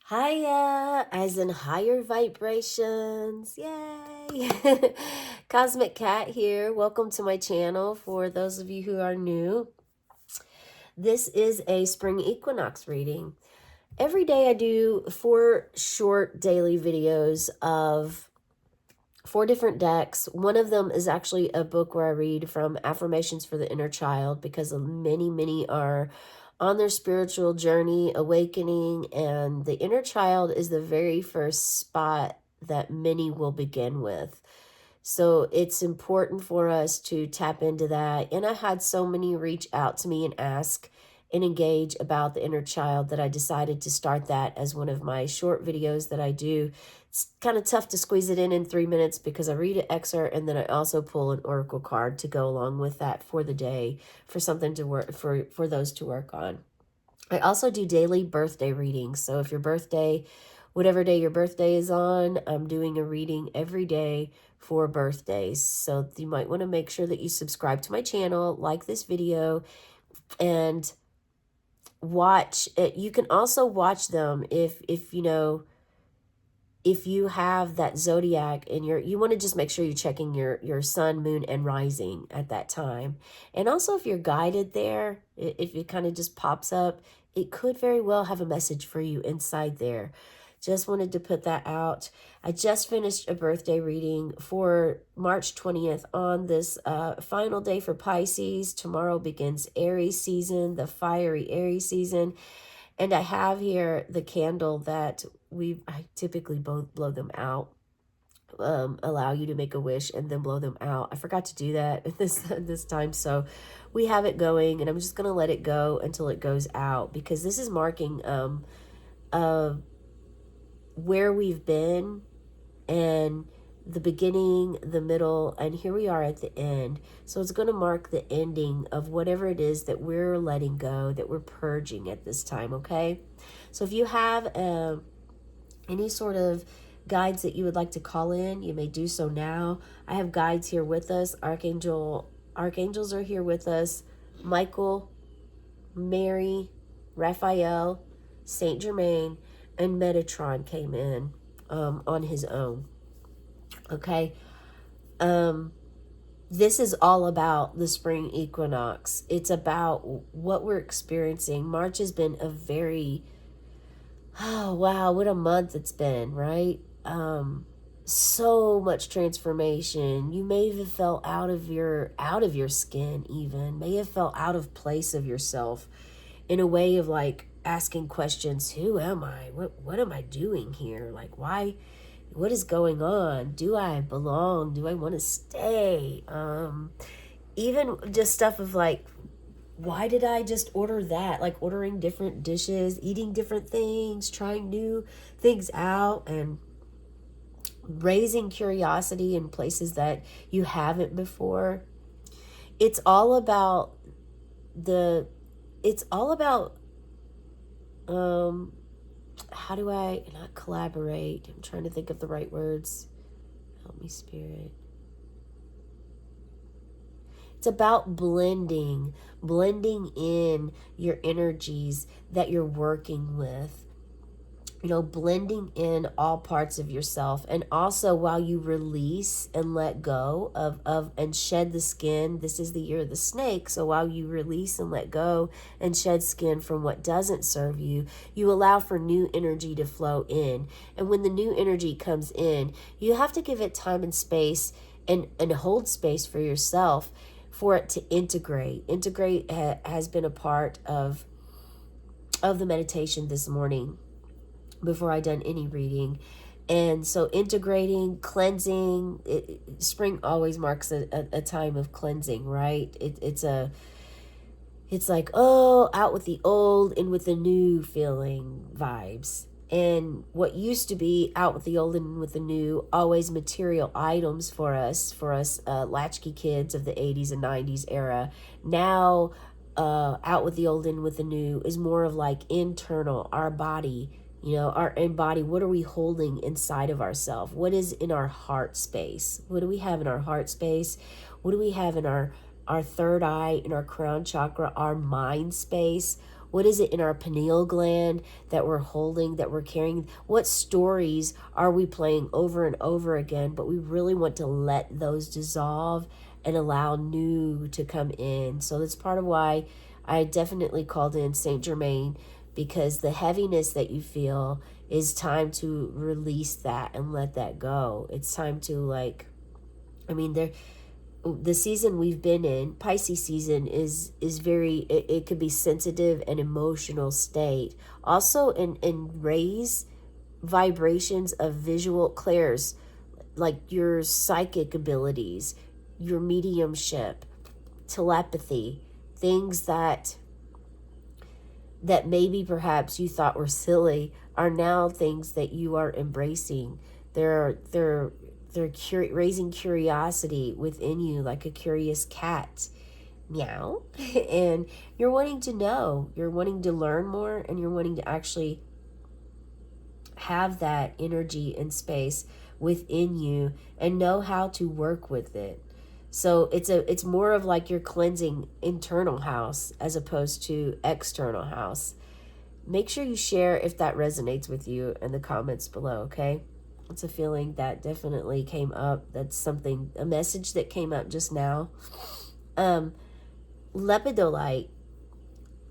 Hiya, as in higher vibrations. Yay! Cosmic Cat here. Welcome to my channel for those of you who are new. This is a spring equinox reading. Every day I do 4 short daily videos of 4 different decks. One of them is actually a book where I read from Affirmations for the Inner Child because many are on their spiritual journey, awakening, and the inner child is the very first spot that many will begin with. So it's important for us to tap into that. And I had so many reach out to me and ask and engage about the inner child that I decided to start that as one of my short videos that I do. It's kind of tough to squeeze it in 3 minutes because I read an excerpt and then I also pull an oracle card to go along with that for the day, for something to work for those to work on. I also do daily birthday readings. So if your birthday, whatever day your birthday is on, I'm doing a reading every day for birthdays. So you might want to make sure that you subscribe to my channel, like this video, and watch it. You can also watch them if you know, if you have that zodiac and you want to just make sure you're checking your sun, moon, and rising at that time. And also if you're guided there, if it kind of just pops up, it could very well have a message for you inside there. Just wanted to put that out. I just finished a birthday reading for March 20th on this final day for Pisces. Tomorrow begins Aries season, the fiery Aries season. And I have here the candle that I typically blow them out, allow you to make a wish and then blow them out. I forgot to do that this time, so we have it going, and I'm just gonna let it go until it goes out because this is marking where we've been and the beginning, the middle, and here we are at the end. So it's going to mark the ending of whatever it is that we're letting go, that we're purging at this time, okay? So if you have any sort of guides that you would like to call in, you may do so now. I have guides here with us. Archangels are here with us. Michael, Mary, Raphael, Saint Germain, and Metatron came in on his own. Okay. This is all about the spring equinox. It's about what we're experiencing. March has been a very, oh wow, what a month it's been, right? So much transformation. You may have felt out of your skin, even may have felt out of place of yourself in a way of like asking questions. Who am I? What am I doing here? Like, why? What is going on? Do I belong? Do I want to stay? Even just stuff of like, why did I just order that? Like ordering different dishes, eating different things, trying new things out, and raising curiosity in places that you haven't before. It's all about how do I not collaborate? I'm trying to think of the right words. Help me, Spirit. It's about blending in your energies that you're working with. You know, blending in all parts of yourself. And also while you release and let go of and shed the skin, this is the year of the snake. So while you release and let go and shed skin from what doesn't serve you, you allow for new energy to flow in. And when the new energy comes in, you have to give it time and space and hold space for yourself for it to integrate. Has been a part of the meditation this morning before I done any reading. And so integrating, cleansing, spring always marks a time of cleansing, right? It's like, oh, out with the old, in with the new feeling vibes. And what used to be out with the old and with the new, always material items for us latchkey kids of the 80s and 90s era, now out with the old and with the new is more of like internal, our body. You know, our body, what are we holding inside of ourselves? What is in our heart space? What do we have in our heart space? What do we have in our third eye, in our crown chakra, our mind space? What is it in our pineal gland that we're holding, that we're carrying? What stories are we playing over and over again? But we really want to let those dissolve and allow new to come in. So that's part of why I definitely called in Saint Germain, because the heaviness that you feel is time to release that and let that go. It's time to, like, I mean, the season we've been in, Pisces season, is very, it could be sensitive and emotional state. Also in raise vibrations of visual clairs, like your psychic abilities, your mediumship, telepathy, things that maybe perhaps you thought were silly are now things that you are embracing. They're raising curiosity within you, like a curious cat. Meow. And you're wanting to know, you're wanting to learn more, and you're wanting to actually have that energy and space within you and know how to work with it. So it's more of like you're cleansing internal house as opposed to external house. Make sure you share if that resonates with you in the comments below, okay? It's a feeling that definitely came up. That's something, a message that came up just now. Lepidolite.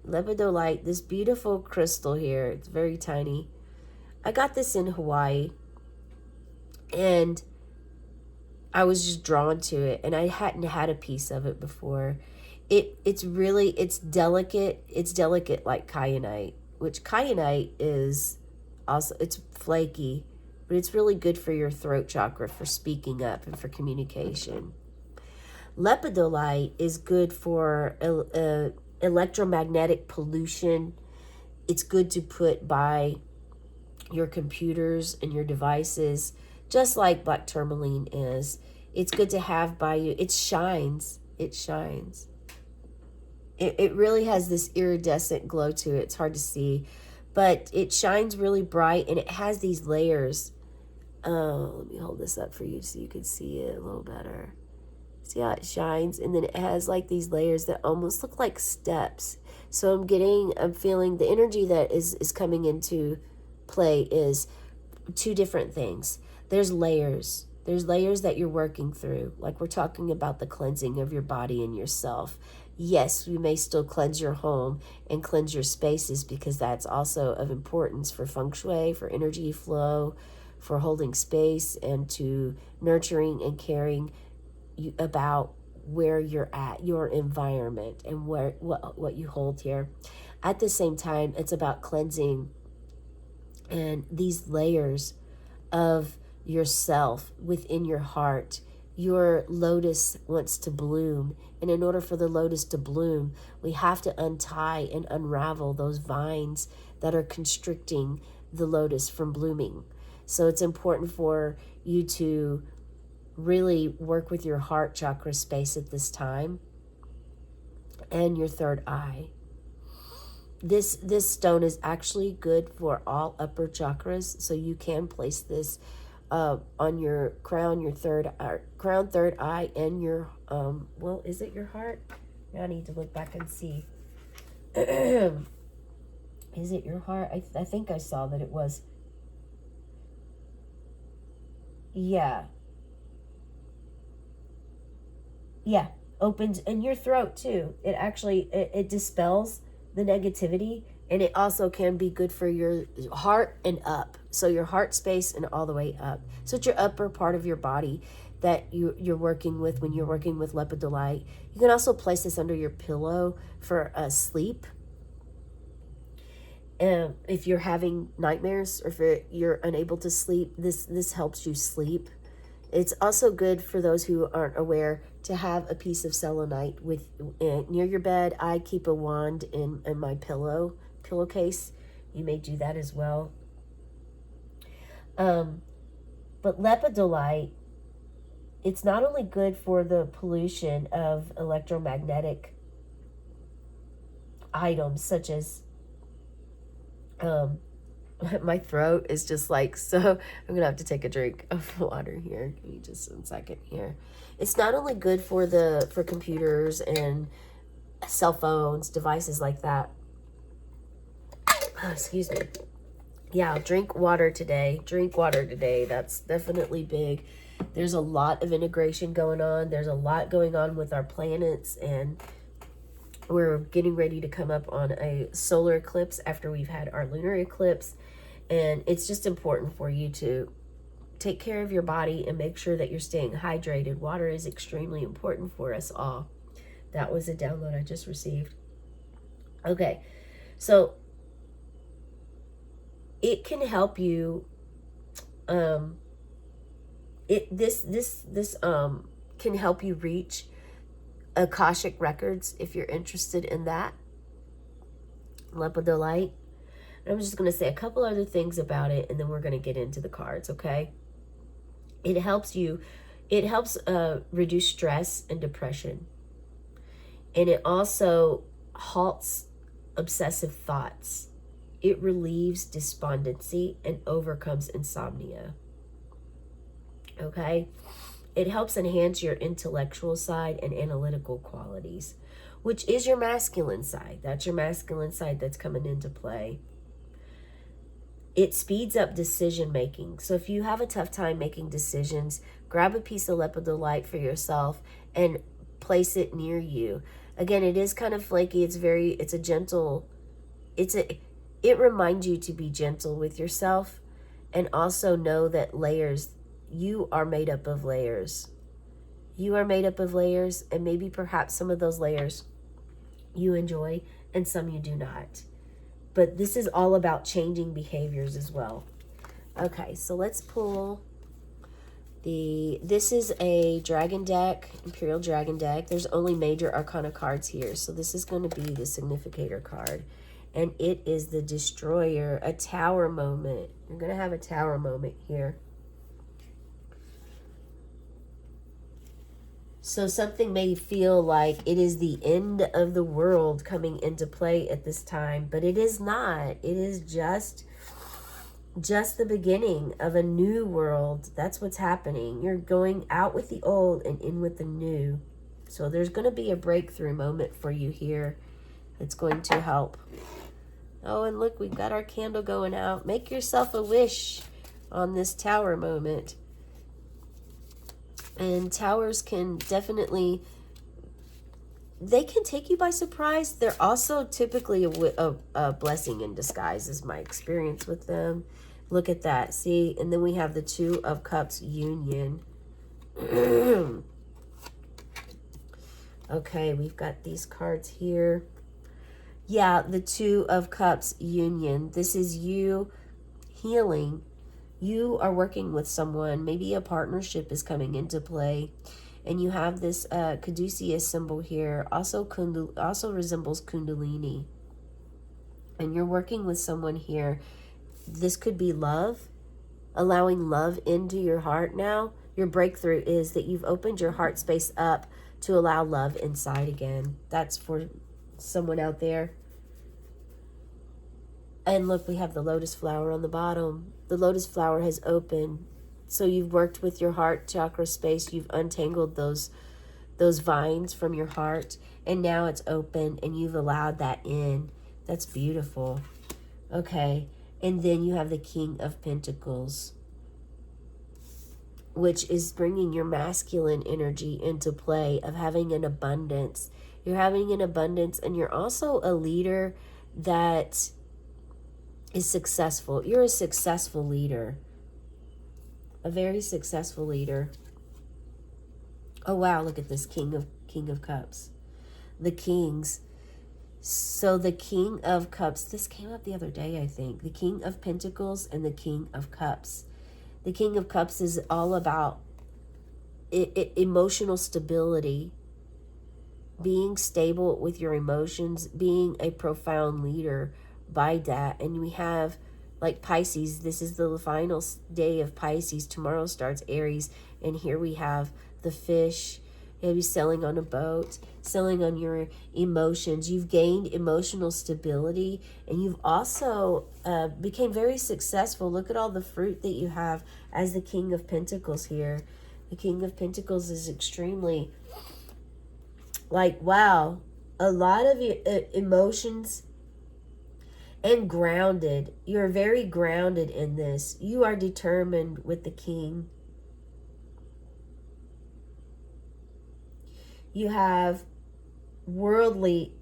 Lepidolite, this beautiful crystal here. It's very tiny. I got this in Hawaii, and I was just drawn to it, and I hadn't had a piece of it before. It's delicate. It's delicate like kyanite, which kyanite is also, it's flaky, but it's really good for your throat chakra, for speaking up and for communication. Lepidolite is good for electromagnetic pollution. It's good to put by your computers and your devices, just like black tourmaline is. It's good to have by you. It shines. It shines. It really has this iridescent glow to it. It's hard to see, but it shines really bright, and it has these layers. Let me hold this up for you so you can see it a little better. See how it shines? And then it has like these layers that almost look like steps. So I'm feeling the energy that is coming into play is two different things. There's layers. There's layers that you're working through. Like we're talking about the cleansing of your body and yourself. Yes, you may still cleanse your home and cleanse your spaces, because that's also of importance for feng shui, for energy flow, for holding space, and to nurturing and caring about where you're at, your environment, and what you hold here. At the same time, it's about cleansing and these layers of yourself within your heart. Your lotus wants to bloom, and in order for the lotus to bloom, we have to untie and unravel those vines that are constricting the lotus from blooming. So it's important for you to really work with your heart chakra space at this time, and your third eye. This stone is actually good for all upper chakras, so you can place this on your crown, your third eye, and your well, is it your heart? Now I need to look back and see. Is it your heart? I think I saw that it was. Yeah, opens in your throat too. It actually it dispels the negativity, and it also can be good for your heart and up. So your heart space and all the way up. So it's your upper part of your body that you're working with when you're working with lepidolite. You can also place this under your pillow for sleep. If you're having nightmares, or if you're unable to sleep, this helps you sleep. It's also good for those who aren't aware to have a piece of selenite with near your bed. I keep a wand in my pillowcase. You may do that as well. But lepidolite, it's not only good for the pollution of electromagnetic items such as my throat is just like, so I'm gonna have to take a drink of water here. Give me just 1 second here. It's not only good for computers and cell phones, devices like that, Oh, excuse me. Yeah, drink water today. Drink water today. That's definitely big. There's a lot of integration going on. There's a lot going on with our planets, and we're getting ready to come up on a solar eclipse after we've had our lunar eclipse. And it's just important for you to take care of your body and make sure that you're staying hydrated. Water is extremely important for us all. That was a download I just received. Okay, so it can help you. This can help you reach Akashic records if you're interested in that. Lepidolite. I'm just going to say a couple other things about it, and then we're going to get into the cards, okay? It helps reduce stress and depression. And it also halts obsessive thoughts. It relieves despondency and overcomes insomnia. Okay? It helps enhance your intellectual side and analytical qualities, which is your masculine side. That's your masculine side that's coming into play. It speeds up decision making. So if you have a tough time making decisions, grab a piece of lepidolite for yourself and place it near you. Again, it is kind of flaky. It reminds you to be gentle with yourself, and also know that you are made up of layers. You are made up of layers, and maybe perhaps some of those layers you enjoy and some you do not. But this is all about changing behaviors as well. Okay, so let's pull this is a dragon deck, Imperial Dragon deck. There's only major arcana cards here. So this is going to be the significator card. And it is the Destroyer, a tower moment. You're going to have a tower moment here. So something may feel like it is the end of the world coming into play at this time, but it is not. It is just the beginning of a new world. That's what's happening. You're going out with the old and in with the new. So there's going to be a breakthrough moment for you here. It's going to help. Oh, and look, we've got our candle going out. Make yourself a wish on this tower moment. And towers can definitely, they can take you by surprise. They're also typically a blessing in disguise, is my experience with them. Look at that. See? And then we have the Two of Cups union. Okay, we've got these cards here. Yeah, the Two of Cups union. This is you healing. You are working with someone. Maybe a partnership is coming into play. And you have this caduceus symbol here. Also resembles Kundalini. And you're working with someone here. This could be love. Allowing love into your heart now. Your breakthrough is that you've opened your heart space up to allow love inside again. That's for someone out there. And look, we have the lotus flower on the bottom. The lotus flower has opened. So you've worked with your heart chakra space. You've untangled those vines from your heart. And now it's open and you've allowed that in. That's beautiful. Okay. And then you have the King of Pentacles, which is bringing your masculine energy into play of having an abundance. You're having an abundance, and you're also a leader that is successful. You're a successful leader. A very successful leader. Oh wow, look at this King of Cups. The Kings. So the King of Cups, this came up the other day, I think. The King of Pentacles and the King of Cups. The King of Cups is all about emotional stability, being stable with your emotions, being a profound leader by that. And we have like Pisces. This is the final day of Pisces. Tomorrow starts Aries. And here we have the fish. You'll be sailing on a boat, sailing on your emotions. You've gained emotional stability, and you've also became very successful. Look at all the fruit that you have as the King of Pentacles here. The King of Pentacles is extremely, like, wow, a lot of emotions and grounded. You're very grounded in this. You are determined with the king. You have worldly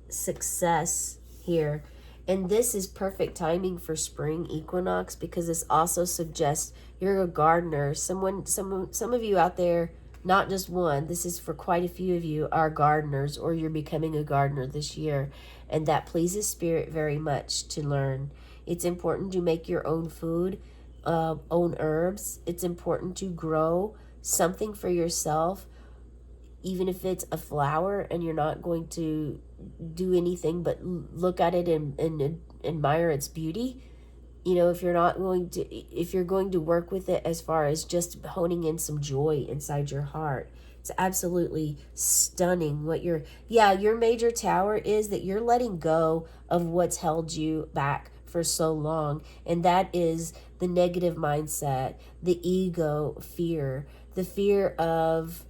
success here. And this is perfect timing for spring equinox, because this also suggests you're a gardener. Some of you out there, not just one, this is for quite a few of you, are gardeners, or you're becoming a gardener this year. And that pleases spirit very much to learn. It's important to make your own food, own herbs. It's important to grow something for yourself, even if it's a flower, and you're not going to do anything but look at it and admire its beauty. You know, if you're not going to, if you're going to work with it as far as just honing in some joy inside your heart, it's absolutely stunning what your major tower is that you're letting go of what's held you back for so long. And that is the negative mindset, the ego fear, the fear of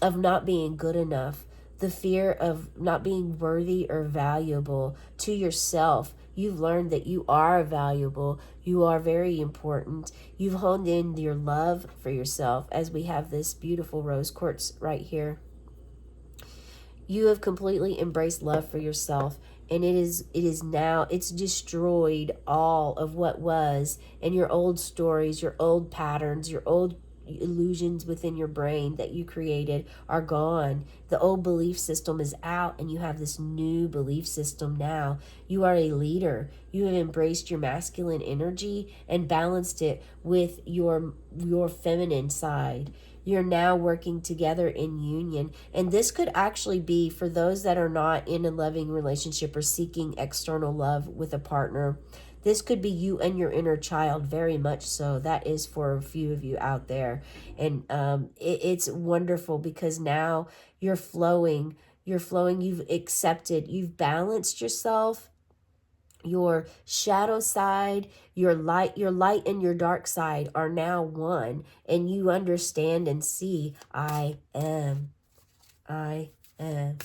not being good enough, the fear of not being worthy or valuable to yourself. You've learned that you are valuable. You are very important. You've honed in your love for yourself, as we have this beautiful rose quartz right here. You have completely embraced love for yourself, and it is now, it's destroyed all of what was, and your old stories, your old patterns, your old illusions within your brain that you created are gone. The old belief system is out, and you have this new belief system now. You are a leader. You have embraced your masculine energy and balanced it with your feminine side. You're now working together in union. And this could actually be for those that are not in a loving relationship or seeking external love with a partner. This could be you and your inner child, very much so. That is for a few of you out there. And it's wonderful, because now you're flowing. You're flowing. You've accepted. You've balanced yourself. Your shadow side, your light and your dark side are now one. And you understand and see, I am. I am.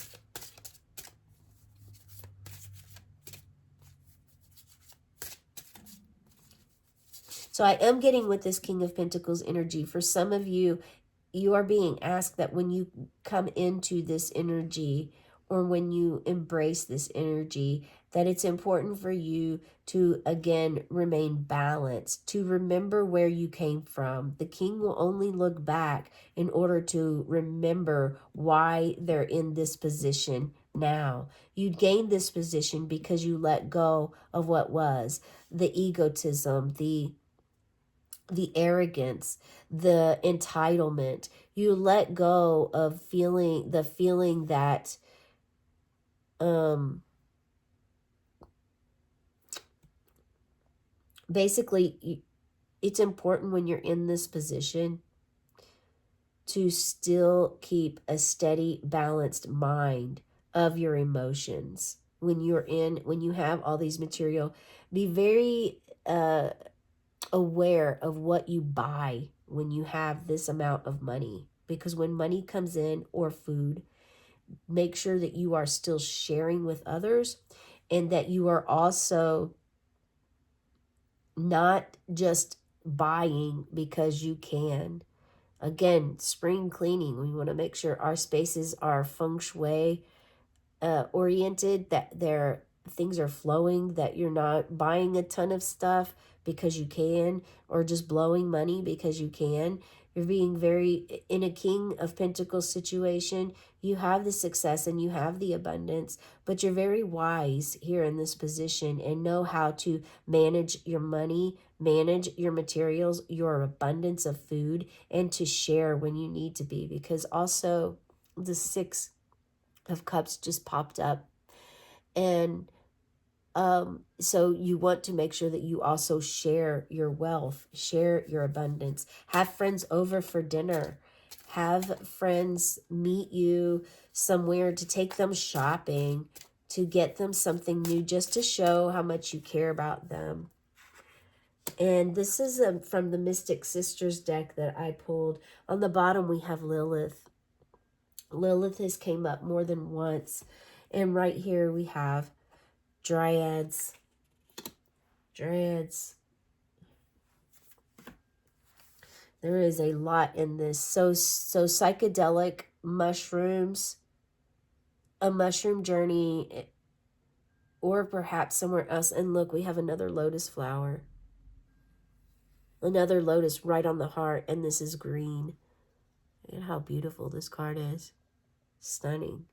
So I am getting with this King of Pentacles energy. For some of you, you are being asked that when you come into this energy, or when you embrace this energy, that it's important for you to, again, remain balanced, to remember where you came from. The king will only look back in order to remember why they're in this position now. You gained this position because you let go of what was the egotism, the arrogance, the entitlement. You let go of the feeling that basically it's important when you're in this position to still keep a steady, balanced mind of your emotions. When you have all these material, be very aware of what you buy when you have this amount of money. Because when money comes in, or food, make sure that you are still sharing with others, and that you are also not just buying because you can. Again, spring cleaning, we want to make sure our spaces are feng shui oriented, that things are flowing, that you're not buying a ton of stuff because you can, or just blowing money because you can. You're being very, in a King of Pentacles situation, you have the success and you have the abundance, but you're very wise here in this position, and know how to manage your money, manage your materials, your abundance of food, and to share when you need to be. Because also the Six of Cups just popped up, and so you want to make sure that you also share your wealth, share your abundance. Have friends over for dinner. Have friends meet you somewhere, to take them shopping, to get them something new, just to show how much you care about them. And this is from the Mystic Sisters deck that I pulled. On the bottom we have Lilith. Lilith has came up more than once. And right here we have Dryads, Dreads. There is a lot in this. So psychedelic mushrooms, a mushroom journey, or perhaps somewhere else. And look, we have another lotus flower. Another lotus right on the heart, and this is green. Look at how beautiful this card is. Stunning.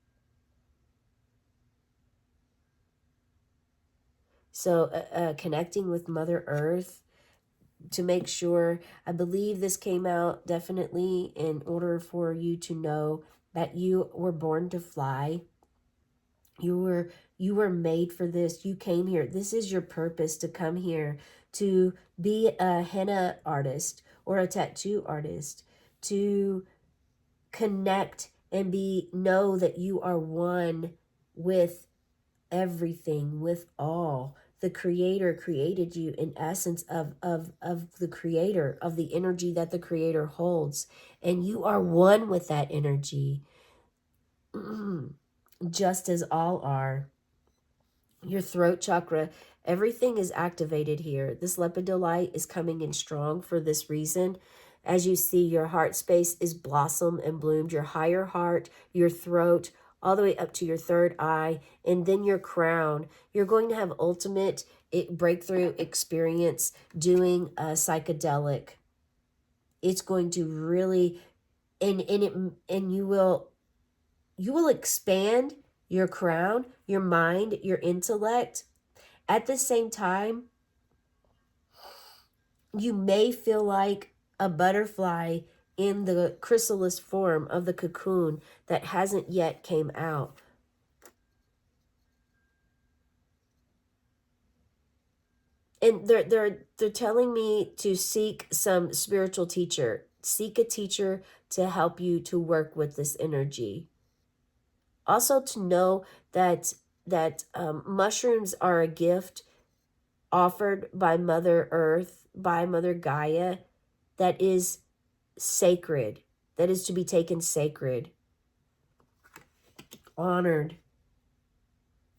So connecting with Mother Earth to make sure, I believe this came out definitely in order for you to know that you were born to fly. You were made for this. You came here. This is your purpose, to come here, to be a henna artist or a tattoo artist, to connect and know that you are one with everything, with all. The creator created you in essence of the creator, of the energy that the creator holds, and you are one with that energy. Just as all are. Your throat chakra, everything is activated here. This lepidolite is coming in strong for this reason. As you see, your heart space is blossomed and bloomed. Your higher heart, your throat, all the way up to your third eye, and then your crown. You're going to have ultimate breakthrough experience doing a psychedelic. It's going to really, and you will expand your crown, your mind, your intellect. At the same time, you may feel like a butterfly in the chrysalis form of the cocoon that hasn't yet came out. And they're telling me to seek some spiritual teacher. Seek a teacher to help you to work with this energy. Also to know that mushrooms are a gift offered by Mother Earth, by Mother Gaia, that is sacred, that is to be taken sacred, honored.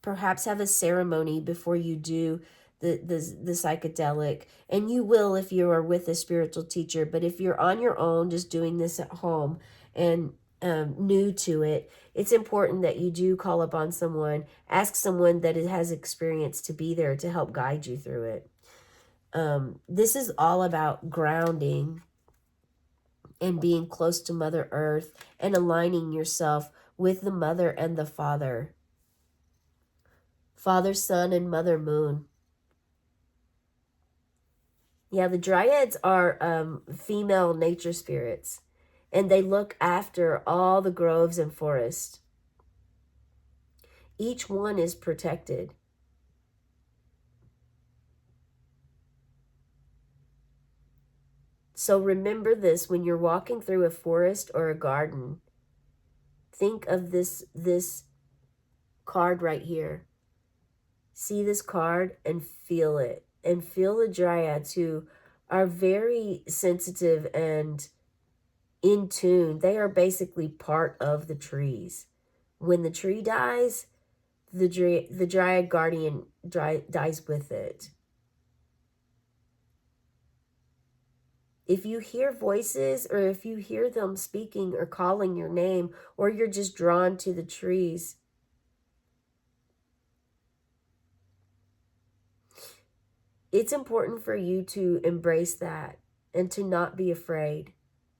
Perhaps have a ceremony before you do the psychedelic, and you will if you are with a spiritual teacher. But if you're on your own, just doing this at home and new to it, it's important that you do call upon someone, ask someone that has experience to be there to help guide you through it. This is all about grounding and being close to Mother Earth and aligning yourself with the Mother and the Father. Father, Son, and Mother Moon. Yeah, the Dryads are female nature spirits, and they look after all the groves and forests. Each one is protected. So remember this when you're walking through a forest or a garden. Think of this card right here. See this card and feel it. And feel the Dryads, who are very sensitive and in tune. They are basically part of the trees. When the tree dies, the Dryad guardian dies with it. If you hear voices, or if you hear them speaking or calling your name, or you're just drawn to the trees, it's important for you to embrace that and to not be afraid.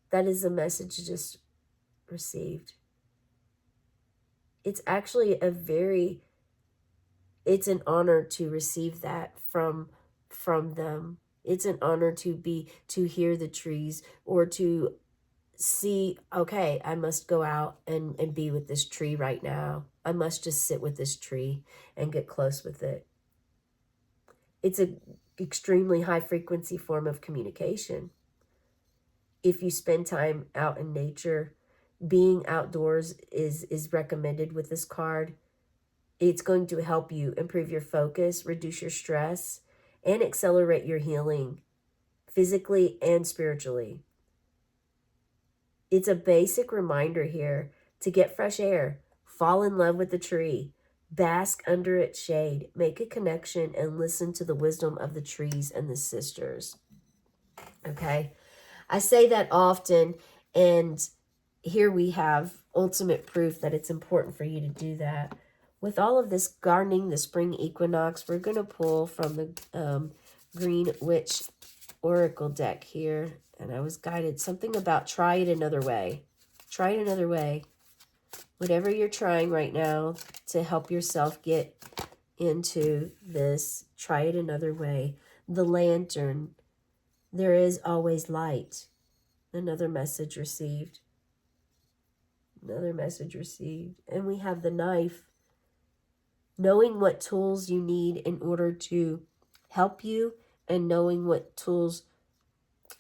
That is a message just received. It's actually it's an honor to receive that from them. It's an honor to hear the trees, or to see, okay, I must go out and be with this tree right now. I must just sit with this tree and get close with it. It's an extremely high frequency form of communication. If you spend time out in nature, being outdoors is recommended with this card. It's going to help you improve your focus, reduce your stress, and accelerate your healing, physically and spiritually. It's a basic reminder here to get fresh air, fall in love with the tree, Bask under its shade, make a connection, and listen to the wisdom of the trees and the sisters. Okay? I say that often, and here we have ultimate proof that it's important for you to do that. With all of this gardening, the spring equinox, we're going to pull from the Green Witch Oracle deck here, and I was guided something about try it another way. Try it another way. Whatever you're trying right now to help yourself get into this, try it another way. The lantern, there is always light. Another message received. Another message received. And we have the knife. Knowing what tools you need in order to help you, and knowing what tools,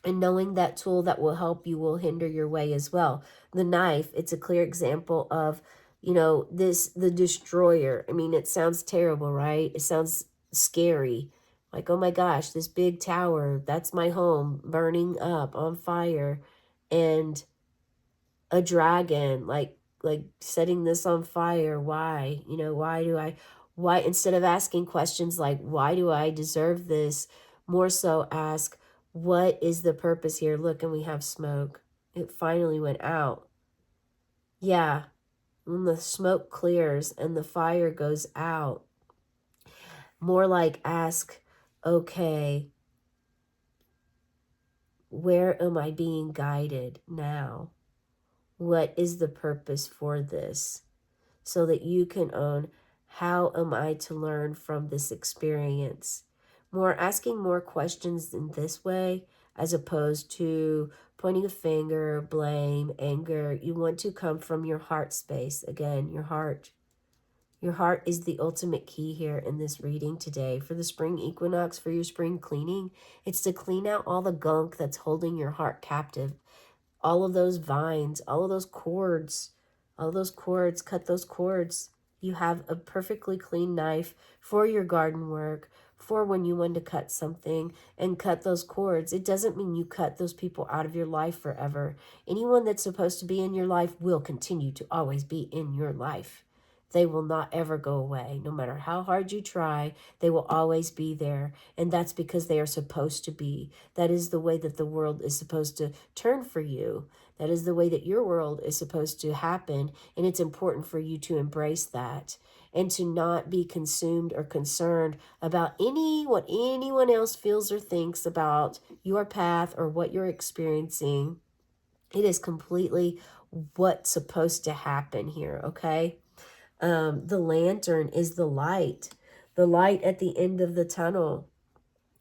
and knowing that tool that will help you will hinder your way as well. The knife, it's a clear example of, the destroyer. I mean, it sounds terrible, right? It sounds scary. Like, oh my gosh, this big tower, that's my home, burning up on fire. And a dragon, like setting this on fire. Why? Why, instead of asking questions like, why do I deserve this, more so ask, what is the purpose here? Look, and we have smoke. It finally went out. Yeah, when the smoke clears and the fire goes out, more like ask, okay, where am I being guided now? What is the purpose for this? So that you can own, how am I to learn from this experience? Asking more questions in this way, as opposed to pointing a finger, blame, anger. You want to come from your heart space. Again, your heart. Your heart is the ultimate key here in this reading today. For the spring equinox, for your spring cleaning, it's to clean out all the gunk that's holding your heart captive. All of those vines, all of those cords, cut those cords. You have a perfectly clean knife for your garden work, for when you want to cut something and cut those cords. It doesn't mean you cut those people out of your life forever. Anyone that's supposed to be in your life will continue to always be in your life. They will not ever go away. No matter how hard you try, they will always be there. And that's because they are supposed to be. That is the way that the world is supposed to turn for you. That is the way that your world is supposed to happen. And it's important for you to embrace that and to not be consumed or concerned about what anyone else feels or thinks about your path or what you're experiencing. It is completely what's supposed to happen here, okay? The lantern is the light at the end of the tunnel.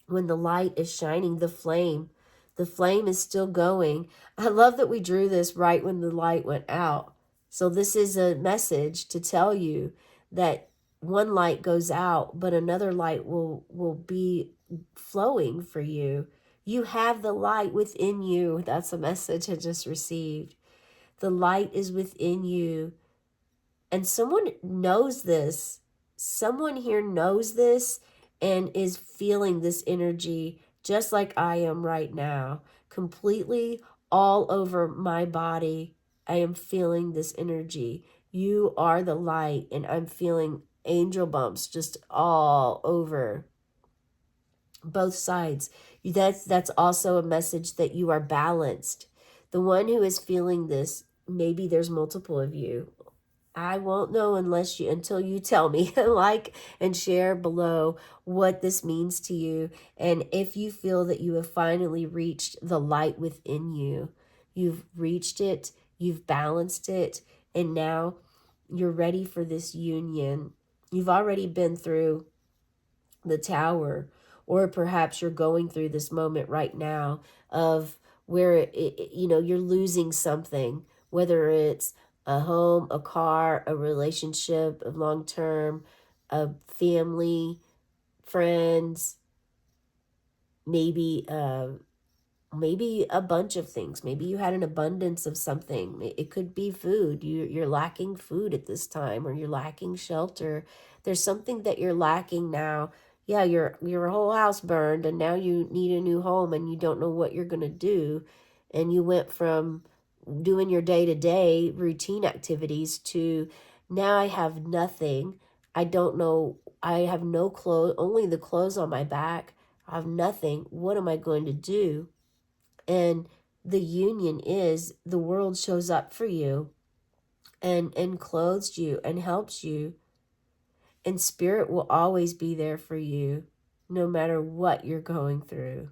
When the light is shining, the flame is still going. I love that we drew this right when the light went out. So this is a message to tell you that one light goes out, but another light will be flowing for you. You have the light within you. That's a message I just received. The light is within you. And someone knows this. Someone here knows this and is feeling this energy just like I am right now, completely all over my body. I am feeling this energy. You are the light, and I'm feeling angel bumps just all over both sides. That's also a message that you are balanced. The one who is feeling this, maybe there's multiple of you. I won't know until you tell me. Like and share below what this means to you. And if you feel that you have finally reached the light within you, you've reached it, you've balanced it, and now you're ready for this union. You've already been through the tower, or perhaps you're going through this moment right now of where you're losing something, whether it's a home, a car, a relationship, a long term, a family, friends, maybe maybe a bunch of things. Maybe you had an abundance of something. It could be food. You're lacking food at this time, or you're lacking shelter. There's something that you're lacking now. Yeah, your whole house burned and now you need a new home and you don't know what you're going to do. And you went from doing your day-to-day routine activities to now I have nothing. I don't know. I have no clothes, only the clothes on my back. I have nothing. What am I going to do? And the union is the world shows up for you and clothes you and helps you. And spirit will always be there for you no matter what you're going through.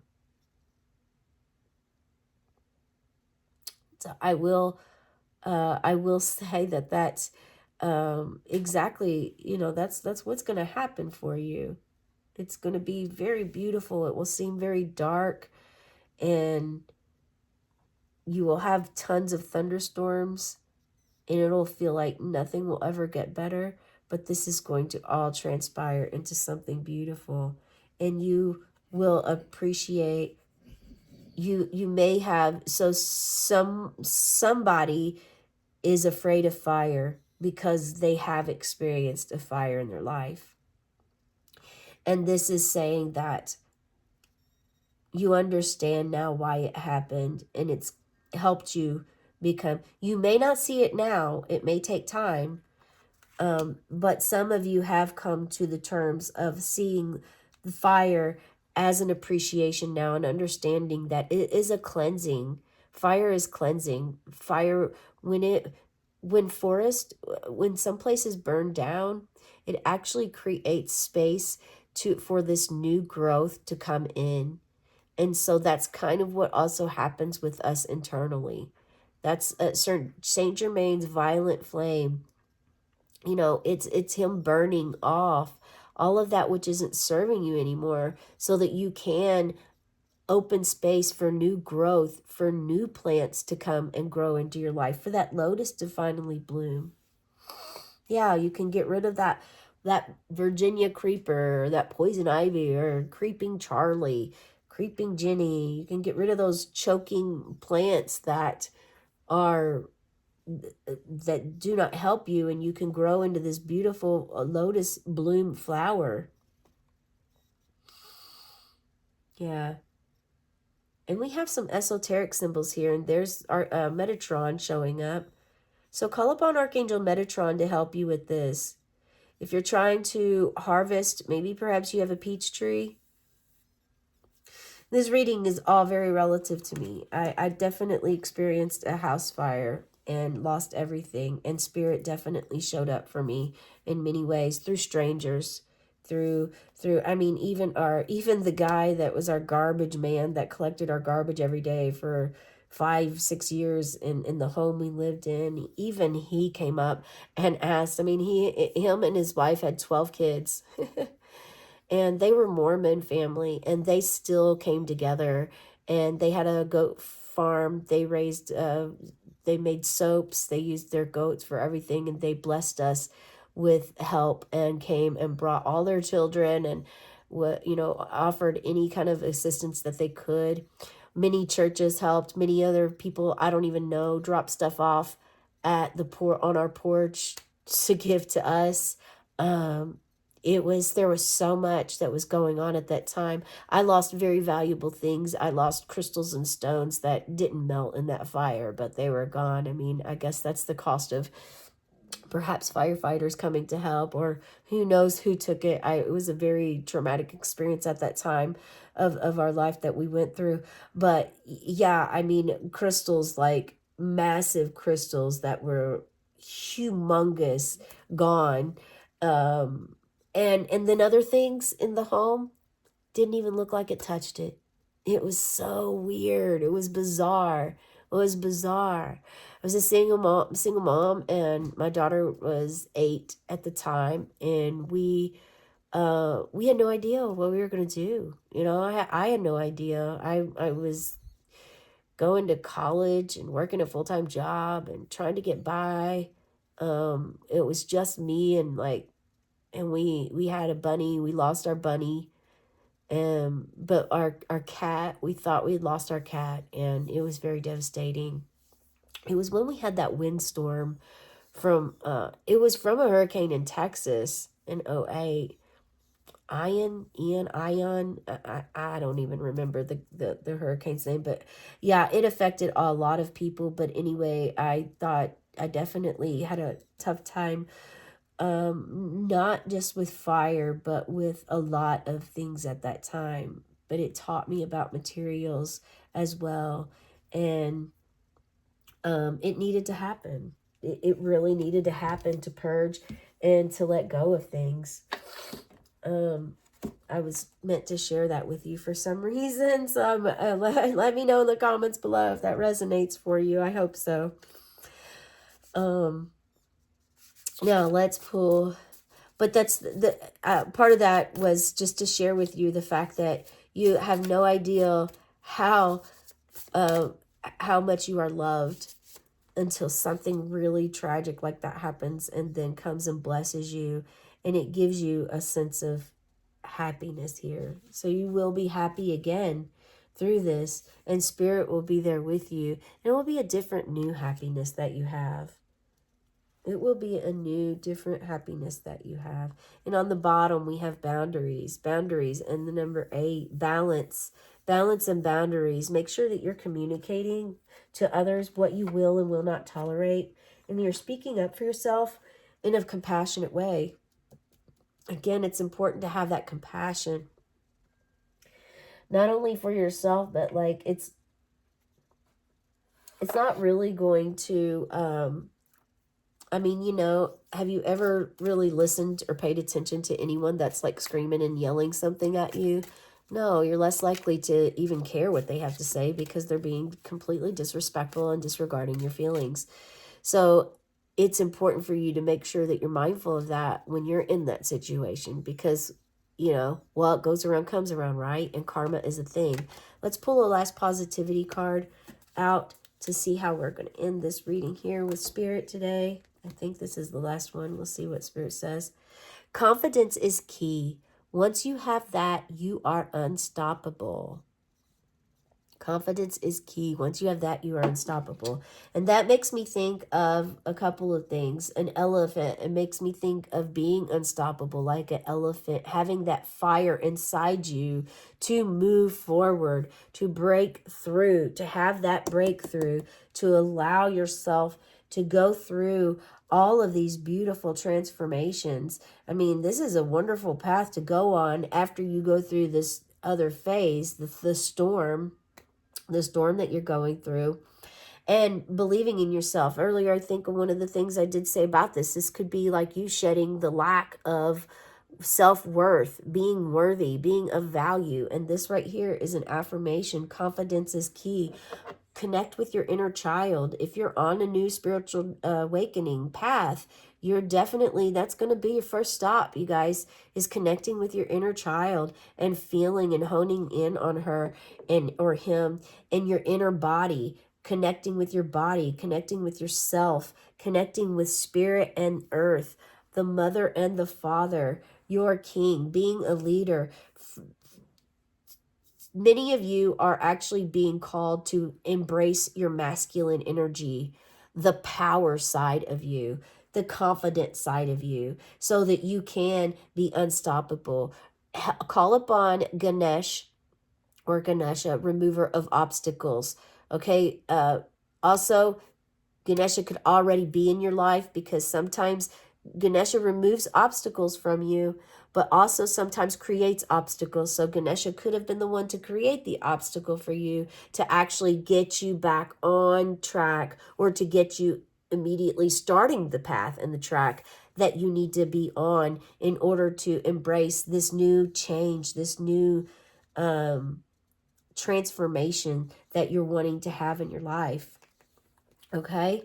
So I will say that that's exactly, that's what's going to happen for you. It's going to be very beautiful. It will seem very dark, and you will have tons of thunderstorms, and it'll feel like nothing will ever get better. But this is going to all transpire into something beautiful, and you will appreciate. You may have, so somebody is afraid of fire because they have experienced a fire in their life. And this is saying that you understand now why it happened, and it's helped you become, you may not see it now, it may take time, but some of you have come to the terms of seeing the fire as an appreciation now, and understanding that it is a cleansing. Fire is cleansing. Fire, when some places burn down, it actually creates space for this new growth to come in. And so that's kind of what also happens with us internally. That's Saint Germain's violet flame. It's him burning off all of that which isn't serving you anymore, so that you can open space for new growth, for new plants to come and grow into your life, for that lotus to finally bloom. Yeah, you can get rid of that Virginia creeper, or that poison ivy, or creeping Charlie, creeping Jenny. You can get rid of those choking plants are that do not help you, and you can grow into this beautiful lotus bloom flower. Yeah. And we have some esoteric symbols here, and there's our Metatron showing up. So call upon Archangel Metatron to help you with this. If you're trying to harvest, maybe perhaps you have a peach tree. This reading is all very relative to me. I definitely experienced a house fire and lost everything. And spirit definitely showed up for me in many ways, through strangers, I mean, even the guy that was our garbage man that collected our garbage every day for 5-6 years in the home we lived in, even he came up and asked. I mean, him and his wife had 12 kids. And they were Mormon family, and they still came together, and they had a goat farm. They made soaps. They used their goats for everything, and they blessed us with help, and came and brought all their children, and offered any kind of assistance that they could. Many churches helped. Many other people I don't even know dropped stuff off at on our porch to give to us. Um, there was so much that was going on at that time. I lost very valuable things. I lost crystals and stones that didn't melt in that fire, but they were gone. I mean, I guess that's the cost of perhaps firefighters coming to help, or who knows who took it. It was a very traumatic experience at that time of our life that we went through. But yeah, I mean, crystals, like massive crystals that were humongous, gone. And then other things in the home didn't even look like it touched it. It was so weird. It was bizarre. It was bizarre. I was a single mom, and my daughter was 8 at the time, and we had no idea what we were gonna do. I had no idea. I was going to college and working a full-time job and trying to get by. It was just me, and we had a bunny. We lost our bunny. But our cat, we thought we had lost our cat, and it was very devastating. It was when we had that windstorm it was from a hurricane in Texas in '08. Ian, I don't even remember the hurricane's name, but yeah, it affected a lot of people. But anyway, I thought I definitely had a tough time not just with fire, but with a lot of things at that time. But it taught me about materials as well. And it needed to happen. It really needed to happen to purge and to let go of things. I was meant to share that with you for some reason. So let me know in the comments below if that resonates for you. I hope so. Now let's pull. But that's the part of that was just to share with you the fact that you have no idea how much you are loved until something really tragic like that happens and then comes and blesses you, and it gives you a sense of happiness here. So you will be happy again through this, and spirit will be there with you, and it will be a different new happiness that you have. It will be a new, different happiness that you have. And on the bottom, we have boundaries. Boundaries. And the number 8, balance. Balance and boundaries. Make sure that you're communicating to others what you will and will not tolerate. And you're speaking up for yourself in a compassionate way. Again, it's important to have that compassion. Not only for yourself, but like it's not really going to... I mean, you know, have you ever really listened or paid attention to anyone that's like screaming and yelling something at you? No, you're less likely to even care what they have to say because they're being completely disrespectful and disregarding your feelings. So it's important for you to make sure that you're mindful of that when you're in that situation because, you know, what goes around comes around, right? And karma is a thing. Let's pull a last positivity card out to see how we're going to end this reading here with Spirit today. I think this is the last one. We'll see what Spirit says. Confidence is key. Once you have that, you are unstoppable. Confidence is key. Once you have that, you are unstoppable. And that makes me think of a couple of things. An elephant. It makes me think of being unstoppable, like an elephant, having that fire inside you to move forward, to break through, to have that breakthrough, to allow yourself to go through all of these beautiful transformations. I mean, this is a wonderful path to go on after you go through this other phase, the storm that you're going through, and believing in yourself. Earlier, I think one of the things I did say about this could be like you shedding the lack of self-worth, being worthy, being of value. And this right here is an affirmation. Confidence is key. Connect with your inner child. If you're on a new spiritual awakening path, you're definitely, that's going to be your first stop, you guys, is connecting with your inner child and feeling and honing in on her and or him and your inner body, connecting with your body, connecting with yourself, connecting with spirit and earth, the mother and the father, your king, being a leader. Many of you are actually being called to embrace your masculine energy, the power side of you, the confident side of you, so that you can be unstoppable. Call upon Ganesh or Ganesha, remover of obstacles. Okay. Also, Ganesha could already be in your life because sometimes Ganesha removes obstacles from you, but also sometimes creates obstacles. So Ganesha could have been the one to create the obstacle for you to actually get you back on track or to get you immediately starting the path and the track that you need to be on in order to embrace this new change, this new transformation that you're wanting to have in your life. Okay?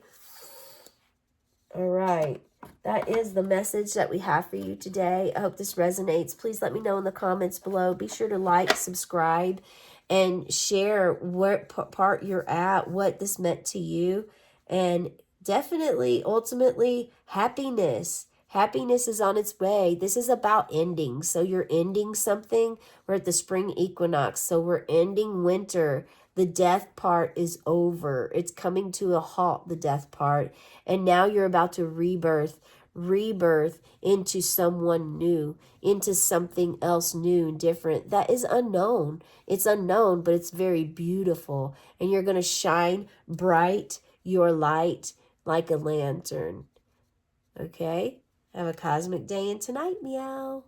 All right. That is the message that we have for you today. I hope this resonates. Please let me know in the comments below. Be sure to like, subscribe, and share what part you're at, what this meant to you. And definitely, ultimately, happiness. Happiness is on its way. This is about ending. So you're ending something. We're at the spring equinox. So we're ending winter. The death part is over. It's coming to a halt, the death part. And now you're about to rebirth into someone new, into something else new and different that is unknown. It's unknown, but it's very beautiful. And you're going to shine bright your light like a lantern. Okay? Have a cosmic day and tonight, meow.